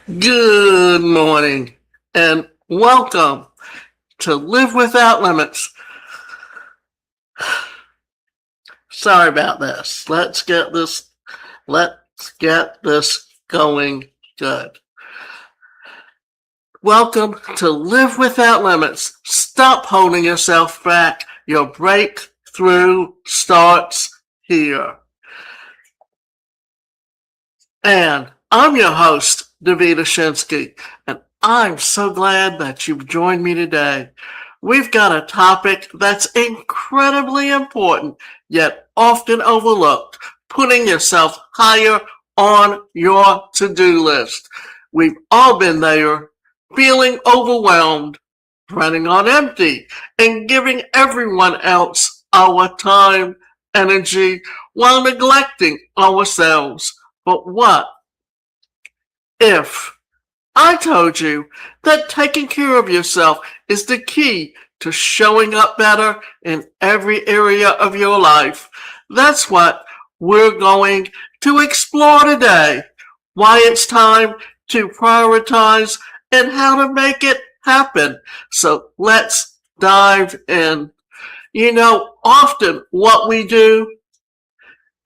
Good morning and welcome to Live Without Limits. Sorry about this. Let's get this going good. Welcome to Live Without Limits. Stop holding yourself back. Your breakthrough starts here. And I'm your host, Davida Shensky, and I'm so glad that you've joined me today. We've got a topic that's incredibly important, yet often overlooked, putting yourself higher on your to-do list. We've all been there, feeling overwhelmed, running on empty, and giving everyone else our time, energy, while neglecting ourselves. But what if I told you that taking care of yourself is the key to showing up better in every area of your life? That's what we're going to explore today. Why it's time to prioritize and how to make it happen. So let's dive in. Often what we do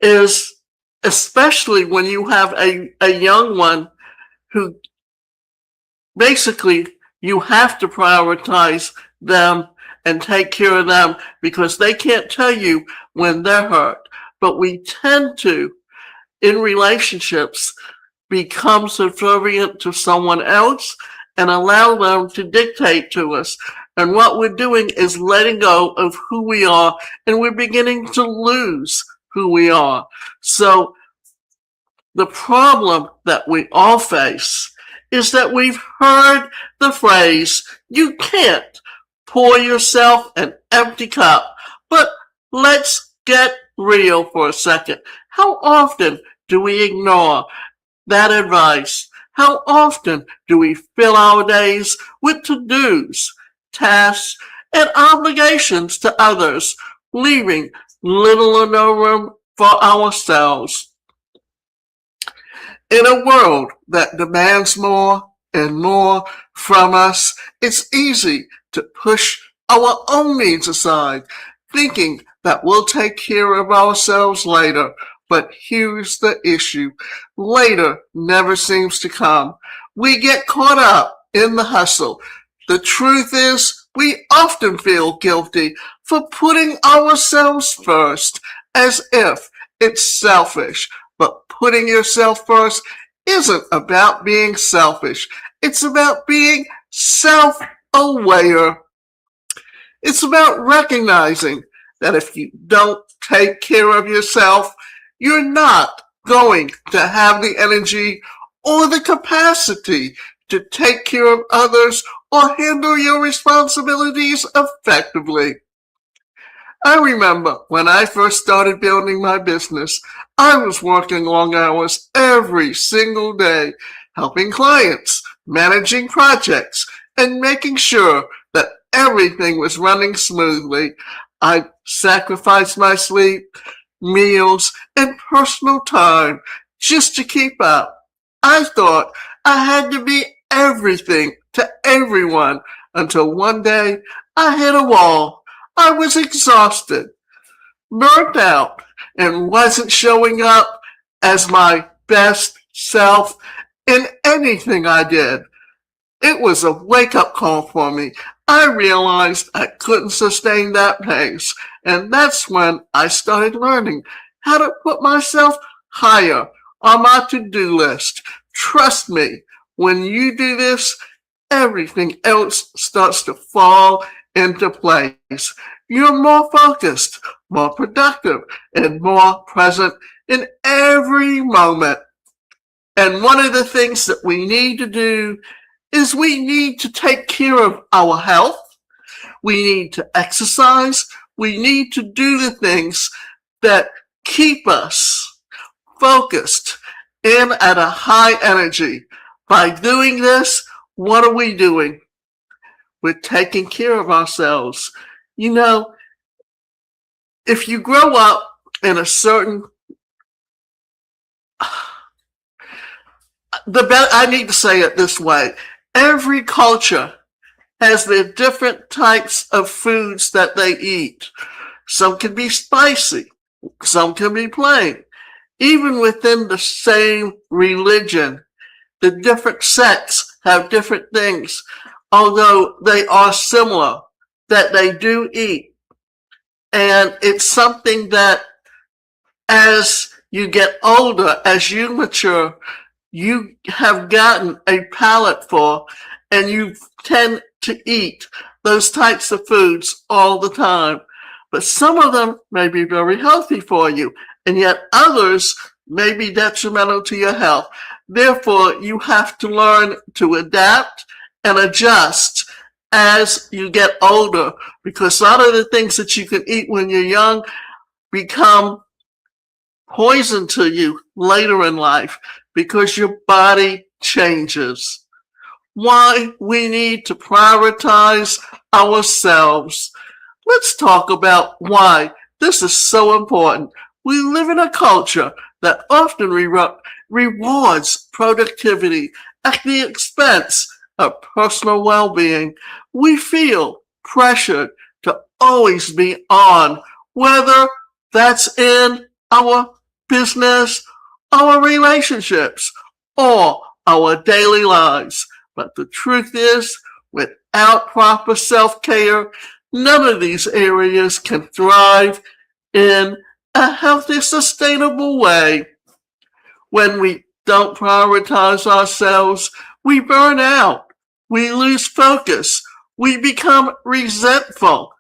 is, especially when you have a young one who basically you have to prioritize them and take care of them because they can't tell you when they're hurt. But we tend to, in relationships, become subservient to someone else and allow them to dictate to us. And what we're doing is letting go of who we are, and we're beginning to lose who we are. So the problem that we all face is that we've heard the phrase, you can't pour yourself an empty cup. But let's get real for a second. How often do we ignore that advice? How often do we fill our days with to-dos, tasks, and obligations to others, leaving little or no room for ourselves? In a world that demands more and more from us, it's easy to push our own needs aside, thinking that we'll take care of ourselves later. But here's the issue. Later never seems to come. We get caught up in the hustle. The truth is, we often feel guilty for putting ourselves first, as if it's selfish. But putting yourself first isn't about being selfish. It's about being self-aware. It's about recognizing that if you don't take care of yourself, you're not going to have the energy or the capacity to take care of others or handle your responsibilities effectively. I remember when I first started building my business, I was working long hours every single day, helping clients, managing projects, and making sure that everything was running smoothly. I sacrificed my sleep, meals, and personal time just to keep up. I thought I had to be everything to everyone until one day I hit a wall. I was exhausted, burnt out, and wasn't showing up as my best self in anything I did. It was a wake-up call for me. I realized I couldn't sustain that pace, and that's when I started learning how to put myself higher on my to-do list. Trust me, when you do this, everything else starts to fall into place. You're more focused, more productive, and more present in every moment. And one of the things that we need to do is we need to take care of our health. We need to exercise. We need to do the things that keep us focused and at a high energy. By doing this, what are we doing? We're taking care of ourselves. If you grow up in a certain I need to say it this way. Every culture has their different types of foods that they eat. Some can be spicy, some can be plain. Even within the same religion, the different sects have different things, although they are similar, that they do eat. And it's something that as you get older, as you mature, you have gotten a palate for, and you tend to eat those types of foods all the time. But some of them may be very healthy for you, and yet others may be detrimental to your health. Therefore, you have to learn to adapt and adjust as you get older, because a lot of the things that you can eat when you're young become poison to you later in life because your body changes. Why we need to prioritize ourselves. Let's talk about why this is so important. We live in a culture that often rewards productivity at the expense of personal well-being. We feel pressured to always be on, whether that's in our business, our relationships, or our daily lives. But the truth is, without proper self-care, none of these areas can thrive in a healthy, sustainable way. When we don't prioritize ourselves, we burn out, we lose focus, we become resentful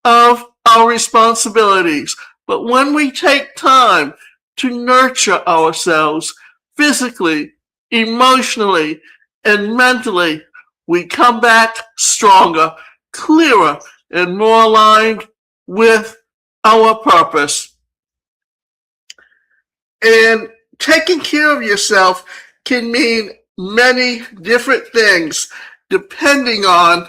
of our responsibilities. But when we take time to nurture ourselves physically, emotionally, and mentally, we come back stronger, clearer, and more aligned with our purpose. And taking care of yourself can mean many different things depending on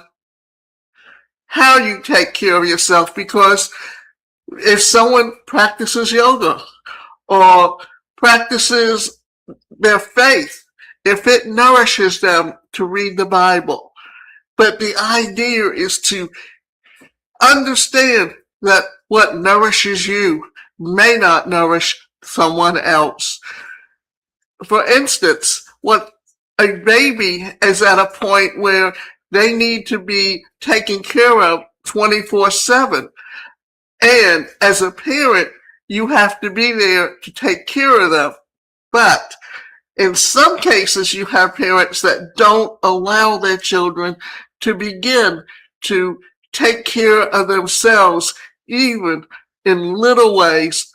how you take care of yourself, because if someone practices yoga or practices their faith, if it nourishes them to read the Bible, but the idea is to understand that what nourishes you may not nourish someone else. For instance, what a baby is at a point where they need to be taken care of 24/7. And as a parent, you have to be there to take care of them. But in some cases, you have parents that don't allow their children to begin to take care of themselves, even in little ways.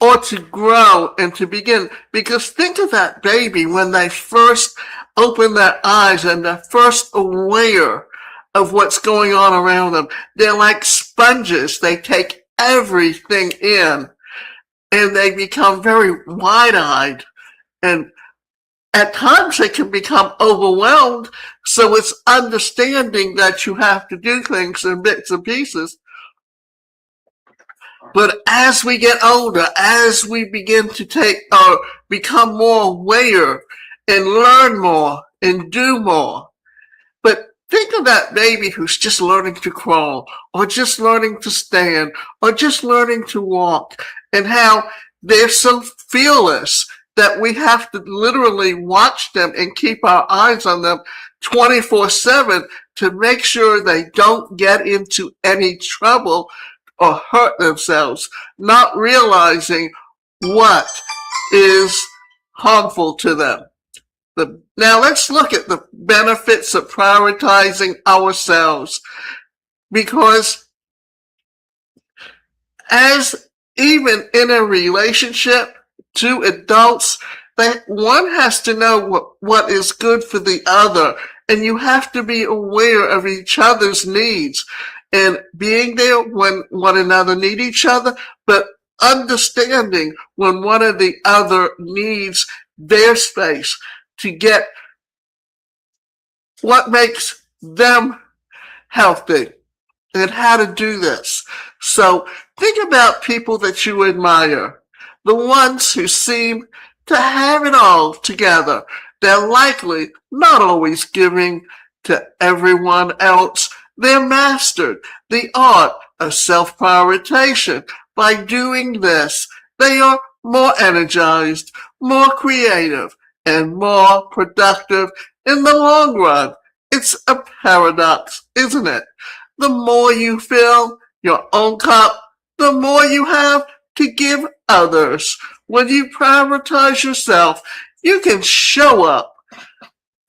Or to grow and to begin. Because think of that baby when they first open their eyes and they're first aware of what's going on around them. They're like sponges. They take everything in and they become very wide-eyed. And at times they can become overwhelmed. So it's understanding that you have to do things in bits and pieces. But as we get older, as we begin to become more aware and learn more and do more. But think of that baby who's just learning to crawl or just learning to stand or just learning to walk, and how they're so fearless that we have to literally watch them and keep our eyes on them 24/7 to make sure they don't get into any trouble or hurt themselves, not realizing what is harmful to them. Now let's look at the benefits of prioritizing ourselves, because as even in a relationship, two adults, one has to know what is good for the other, and you have to be aware of each other's needs and being there when one another need each other, but understanding when one or the other needs their space to get what makes them healthy. and how to do this. So think about people that you admire, the ones who seem to have it all together. They're likely not always giving to everyone else. They're mastered the art of self-prioritization. By doing this, they are more energized, more creative, and more productive in the long run. It's a paradox, isn't it? The more you fill your own cup, the more you have to give others. When you prioritize yourself, you can show up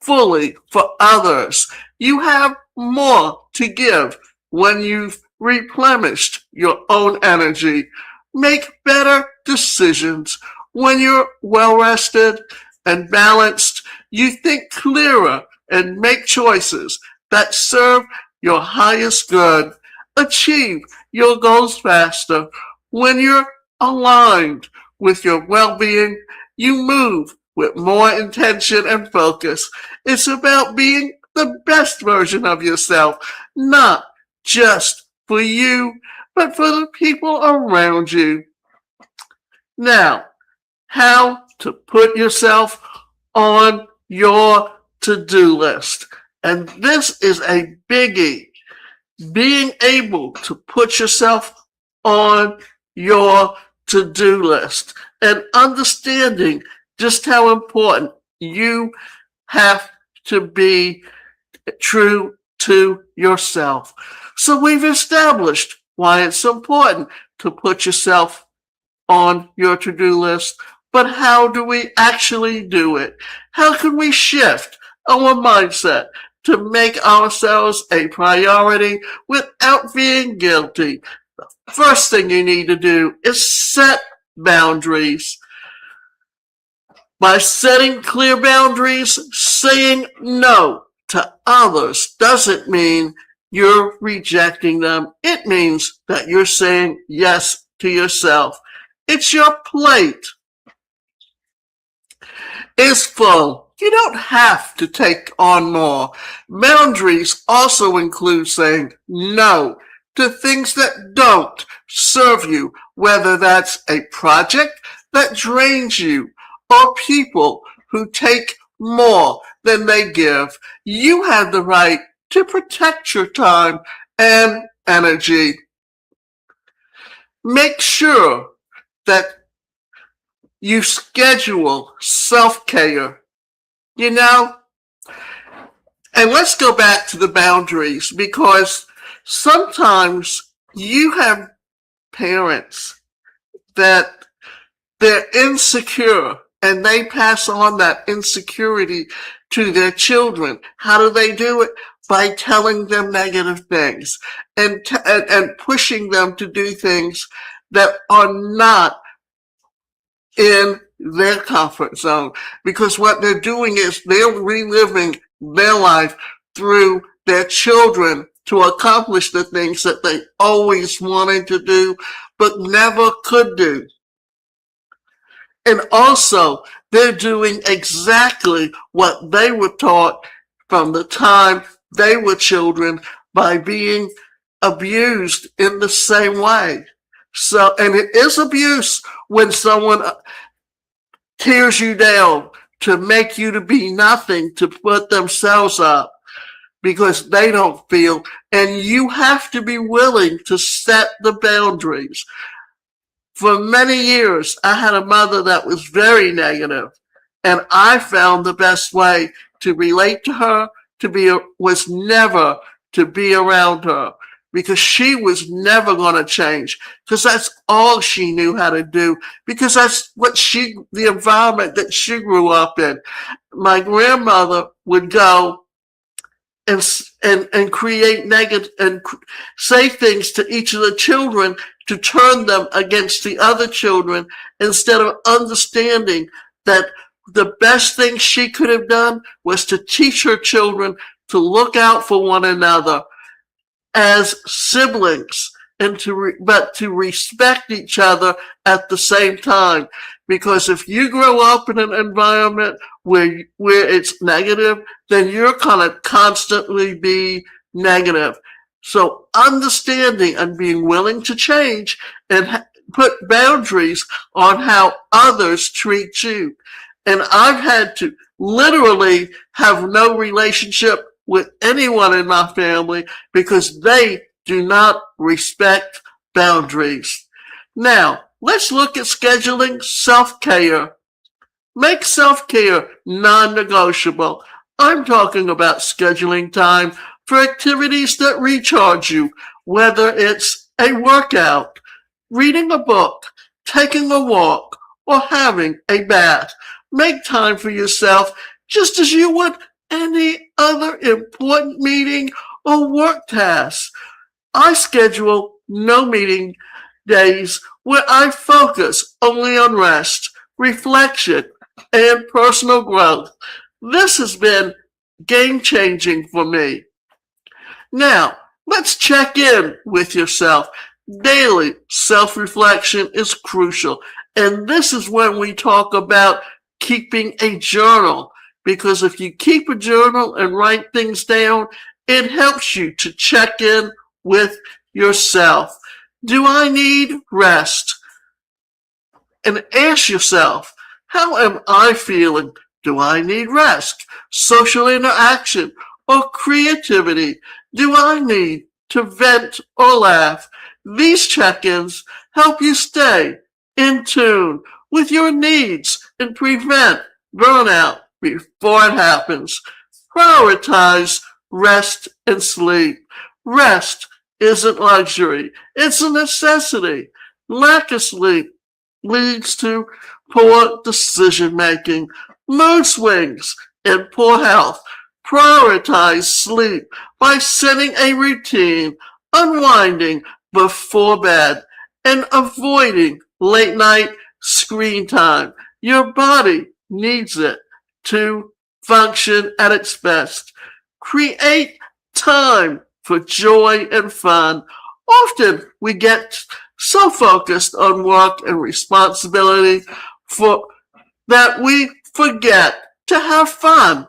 fully for others. You have more to give when you've replenished your own energy. Make better decisions when you're well rested and balanced. You think clearer and make choices that serve your highest good. Achieve your goals faster when you're aligned with your well-being. You move with more intention and focus. It's about being the best version of yourself, not just for you, but for the people around you. Now, how to put yourself on your to-do list. And this is a biggie. Being able to put yourself on your to-do list and understanding just how important you have to be true to yourself. So we've established why it's important to put yourself on your to-do list, but how do we actually do it? How can we shift our mindset to make ourselves a priority without being guilty? The first thing you need to do is set boundaries. By setting clear boundaries, saying no to others doesn't mean you're rejecting them. It means that you're saying yes to yourself. It's your plate is full. You don't have to take on more. Boundaries also include saying no to things that don't serve you, whether that's a project that drains you or people who take more than they give. You have the right to protect your time and energy. Make sure that you schedule self-care, and let's go back to the boundaries, because sometimes you have parents that they're insecure and they pass on that insecurity to their children. How do they do it? By telling them negative things and pushing them to do things that are not in their comfort zone, because what they're doing is they're reliving their life through their children to accomplish the things that they always wanted to do but never could do. And also, they're doing exactly what they were taught from the time they were children by being abused in the same way. So, and it is abuse when someone tears you down to make you to be nothing, to put themselves up because they don't feel, and you have to be willing to set the boundaries. For many years, I had a mother that was very negative, and I found the best way to relate to her was never to be around her, because she was never going to change, because that's all she knew how to do, because that's what the environment that she grew up in. My grandmother would go and create negative and say things to each of the children to turn them against the other children, instead of understanding that the best thing she could have done was to teach her children to look out for one another as siblings, and but to respect each other at the same time. Because if you grow up in an environment where it's negative, then you're going to constantly be negative. So understanding and being willing to change and put boundaries on how others treat you. And I've had to literally have no relationship with anyone in my family because they do not respect boundaries. Now, let's look at scheduling self-care. Make self-care non-negotiable. I'm talking about scheduling time for activities that recharge you, whether it's a workout, reading a book, taking a walk, or having a bath. Make time for yourself just as you would any other important meeting or work task. I schedule no meeting days where I focus only on rest, reflection, and personal growth. This has been game changing for me. Now, let's check in with yourself. Daily self-reflection is crucial. And this is when we talk about keeping a journal. Because if you keep a journal and write things down, it helps you to check in with yourself. Do I need rest? And ask yourself, how am I feeling? Do I need rest, social interaction, or creativity? Do I need to vent or laugh? These check-ins help you stay in tune with your needs and prevent burnout before it happens. Prioritize rest and sleep. Rest isn't luxury, it's a necessity. Lack of sleep leads to poor decision making, mood swings, and poor health. Prioritize sleep by setting a routine, unwinding before bed, and avoiding late night screen time. Your body needs it to function at its best. Create time for joy and fun. Often we get so focused on work and responsibility for that we forget to have fun.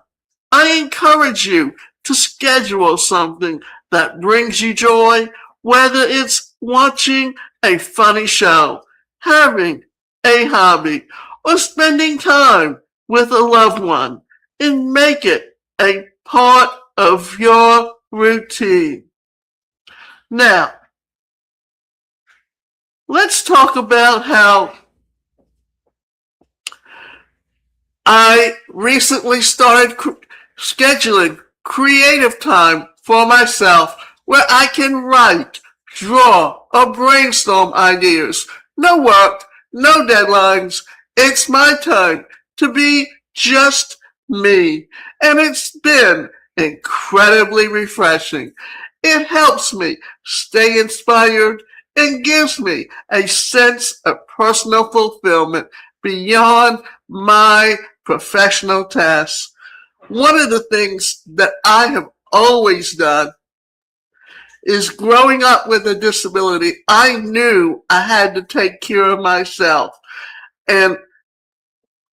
I encourage you to schedule something that brings you joy, whether it's watching a funny show, having a hobby, or spending time with a loved one, and make it a part of your routine. Now, let's talk about how I recently started scheduling creative time for myself where I can write, draw, or brainstorm ideas. No work, no deadlines. It's my time to be just me. And it's been incredibly refreshing. It helps me stay inspired and gives me a sense of personal fulfillment beyond my professional tasks. One of the things that I have always done is growing up with a disability, I knew I had to take care of myself. And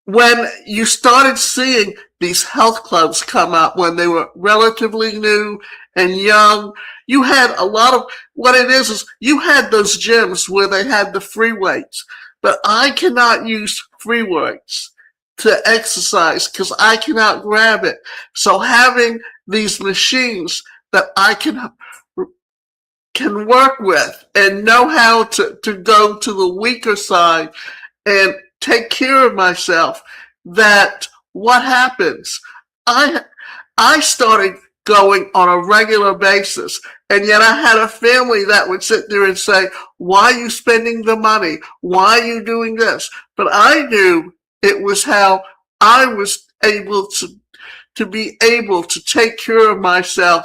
when you started seeing these health clubs come up when they were relatively new and young, you had a lot of, what it is you had those gyms where they had the free weights, but I cannot use free weights to exercise because I cannot grab it. So having these machines that I can work with and know how to go to the weaker side and take care of myself, that what happens? I started going on a regular basis, and yet I had a family that would sit there and say, why are you spending the money? Why are you doing this? But I knew it was how I was able to be able to take care of myself.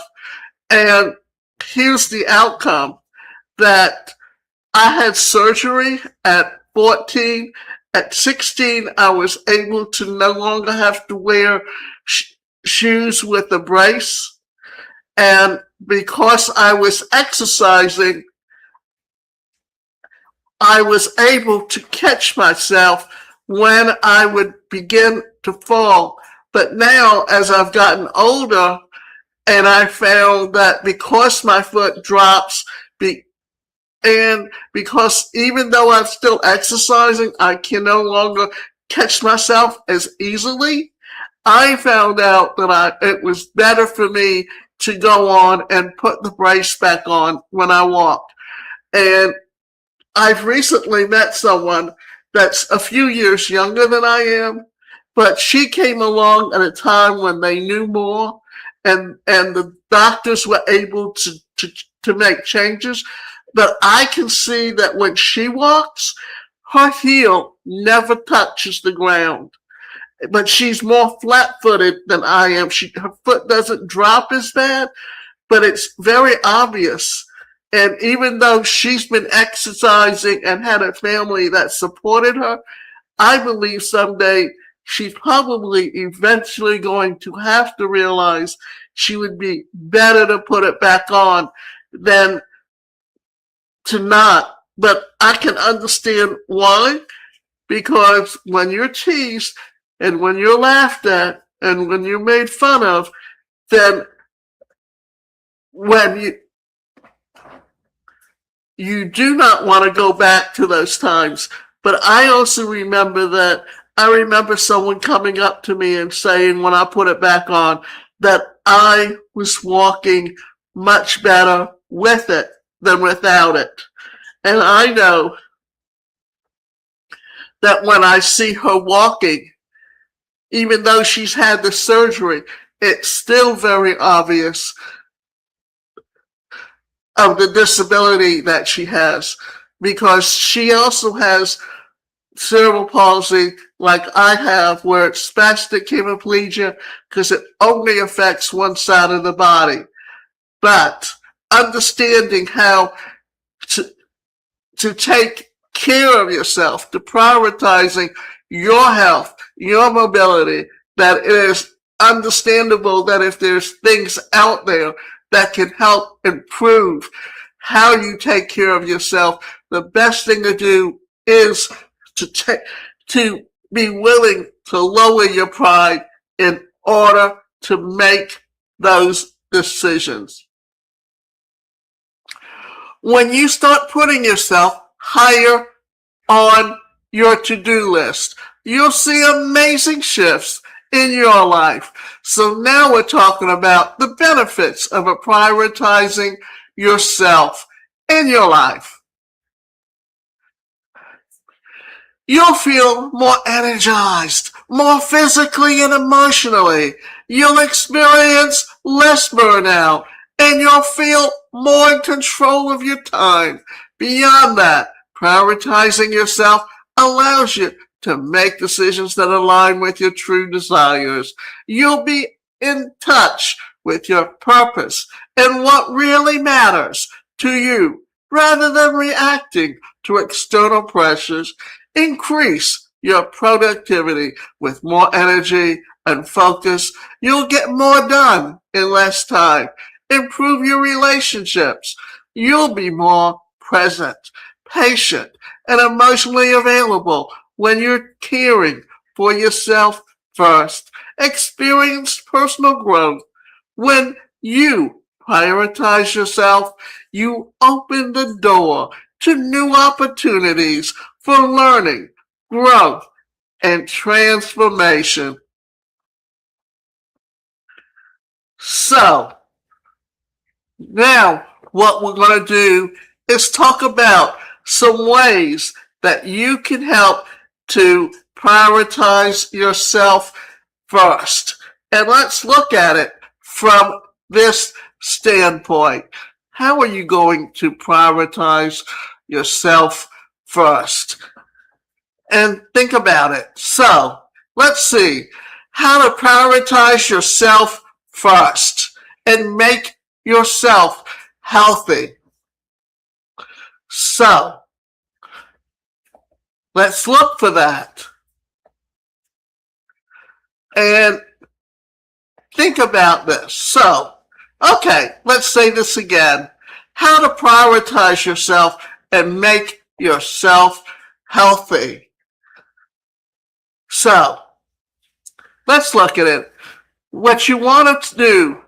And here's the outcome, that I had surgery at 14. At 16, I was able to no longer have to wear shoes with a brace. And because I was exercising, I was able to catch myself when I would begin to fall. But now, as I've gotten older, And I found that because my foot drops, and because even though I'm still exercising, I can no longer catch myself as easily. I found out that it was better for me to go on and put the brace back on when I walked. And I've recently met someone that's a few years younger than I am, but she came along at a time when they knew more, and the doctors were able to make changes. But I can see that when she walks, her heel never touches the ground. But she's more flat-footed than I am. Her foot doesn't drop as bad, but it's very obvious. And even though she's been exercising and had a family that supported her, I believe someday she's probably eventually going to have to realize she would be better to put it back on than to not. But I can understand why, because when you're teased and when you're laughed at and when you're made fun of, then when you do not want to go back to those times. But I also remember that I remember someone coming up to me and saying when I put it back on that I was walking much better with it than without it. And I know that when I see her walking, even though she's had the surgery, it's still very obvious of the disability that she has, because she also has cerebral palsy like I have, where it's spastic hemiplegia because it only affects one side of the body. But understanding how to take care of yourself, to prioritizing your health, your mobility, that it is understandable that if there's things out there that can help improve how you take care of yourself, the best thing to do is to be willing to lower your pride in order to make those decisions. When you start putting yourself higher on your to-do list, you'll see amazing shifts in your life. So now we're talking about the benefits of prioritizing yourself in your life. You'll feel more energized, more physically and emotionally. You'll experience less burnout, and you'll feel more in control of your time. Beyond that, prioritizing yourself allows you to make decisions that align with your true desires. You'll be in touch with your purpose and what really matters to you, rather than reacting to external pressures. Increase your productivity with more energy and focus. You'll get more done in less time. Improve your relationships. You'll be more present, patient, and emotionally available when you're caring for yourself first. Experience personal growth. When you prioritize yourself, you open the door to new opportunities for learning, growth, and transformation. So, now what we're going to do is talk about some ways that you can help to prioritize yourself first. And let's look at it from this standpoint. How are you going to prioritize yourself first? And think about it. So, let's see how to prioritize yourself first and make yourself healthy. So, let's look for that. And think about this. So, okay, let's say this again. How to prioritize yourself and make yourself healthy. So, let's look at it. What you want to do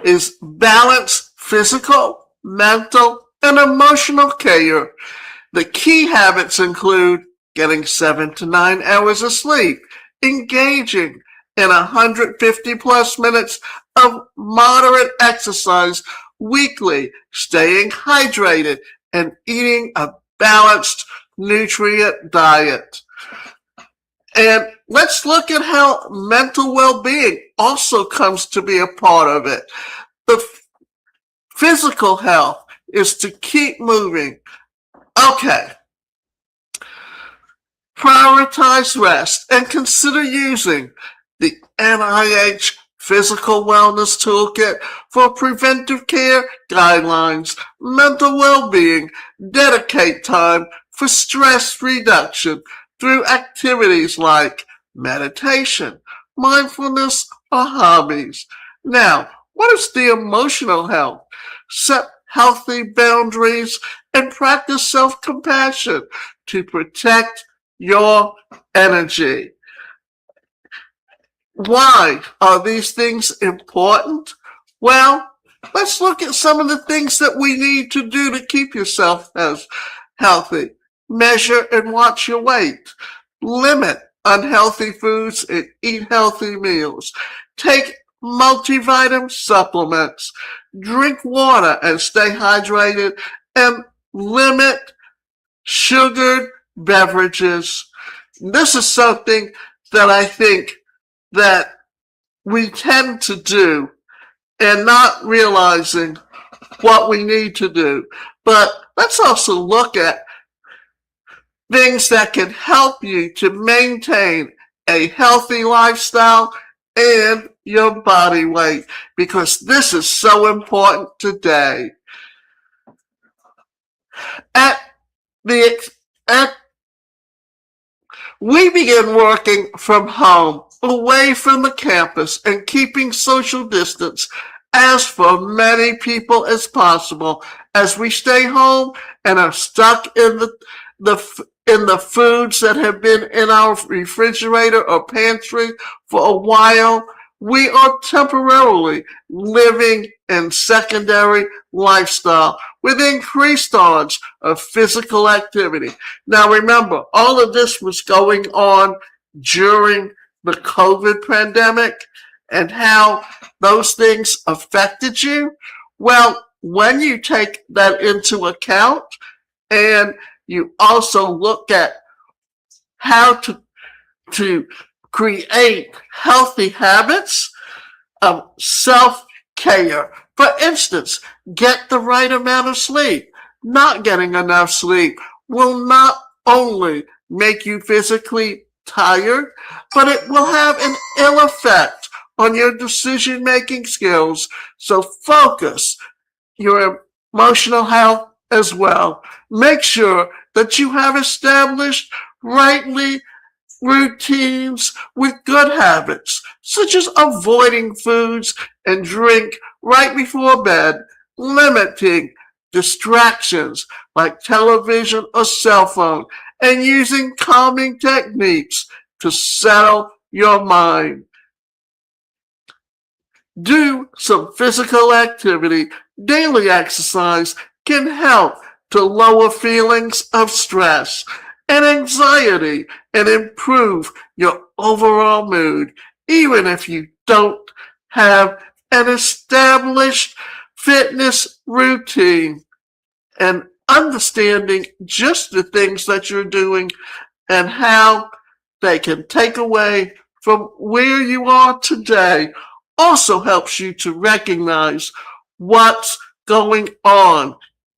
is balance physical, mental, and emotional care. The key habits include getting 7 to 9 hours of sleep, engaging in 150 plus minutes of moderate exercise weekly, staying hydrated, and eating a balanced nutrient diet. And let's look at how mental well-being also comes to be a part of it. The physical health is to keep moving. Okay. Prioritize rest and consider using the NIH Physical Wellness Toolkit for preventive care guidelines, mental well-being. Dedicate time for stress reduction through activities like meditation, mindfulness, or hobbies. Now, what is the emotional health? Set healthy boundaries and practice self-compassion to protect your energy. Why are these things important? Well, let's look at some of the things that we need to do to keep yourself as healthy. Measure and watch your weight. Limit unhealthy foods and eat healthy meals. Take multivitamin supplements. Drink water and stay hydrated. And limit sugared beverages. This is something that I think that we tend to do and not realizing what we need to do. But let's also look at things that can help you to maintain a healthy lifestyle and your body weight, because this is so important today. We begin working from home, away from the campus, and keeping social distance as for many people as possible, as we stay home and are stuck in the foods that have been in our refrigerator or pantry for a while. We are temporarily living in secondary lifestyle with increased odds of physical activity. Now remember, all of this was going on during the COVID pandemic and how those things affected you. Well, when you take that into account and you also look at how to create healthy habits of self-care. For instance, get the right amount of sleep. Not getting enough sleep will not only make you physically tired, but it will have an ill effect on your decision-making skills. So focus your emotional health as well. Make sure that you have established rightly routines with good habits, such as avoiding foods and drink right before bed, limiting distractions like television or cell phone, and using calming techniques to settle your mind. Do some physical activity. Daily exercise can help to lower feelings of stress and anxiety and improve your overall mood, even if you don't have an established fitness routine. And understanding just the things that you're doing and how they can take away from where you are today also helps you to recognize what's going on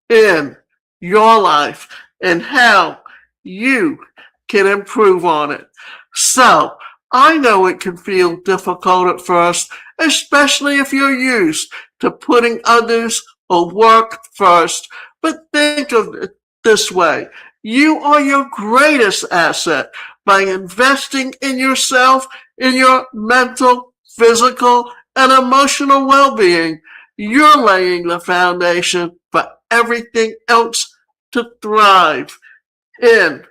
in your life and how you can improve on it. So, I know it can feel difficult at first, especially if you're used to putting others or work first, but think of it this way. You are your greatest asset by investing in yourself, in your mental, physical, and emotional well-being. You're laying the foundation for everything else to thrive in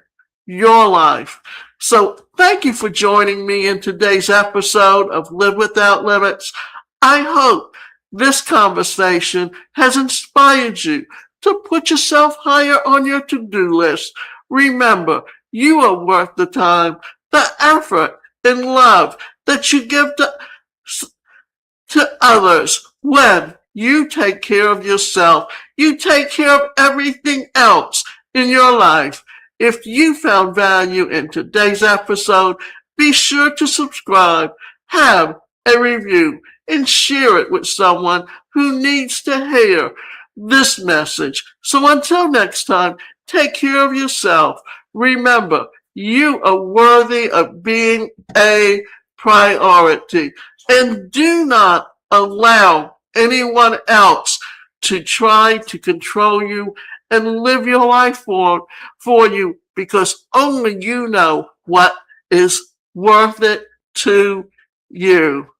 your life. So thank you for joining me in today's episode of Live Without Limits. I hope this conversation has inspired you to put yourself higher on your to-do list. Remember, you are worth the time, the effort, and love that you give to others. When you take care of yourself, you take care of everything else in your life. If you found value in today's episode, be sure to subscribe, have a review, and share it with someone who needs to hear this message. So until next time, take care of yourself. Remember, you are worthy of being a priority. And do not allow anyone else to try to control you and live your life for you, because only you know what is worth it to you.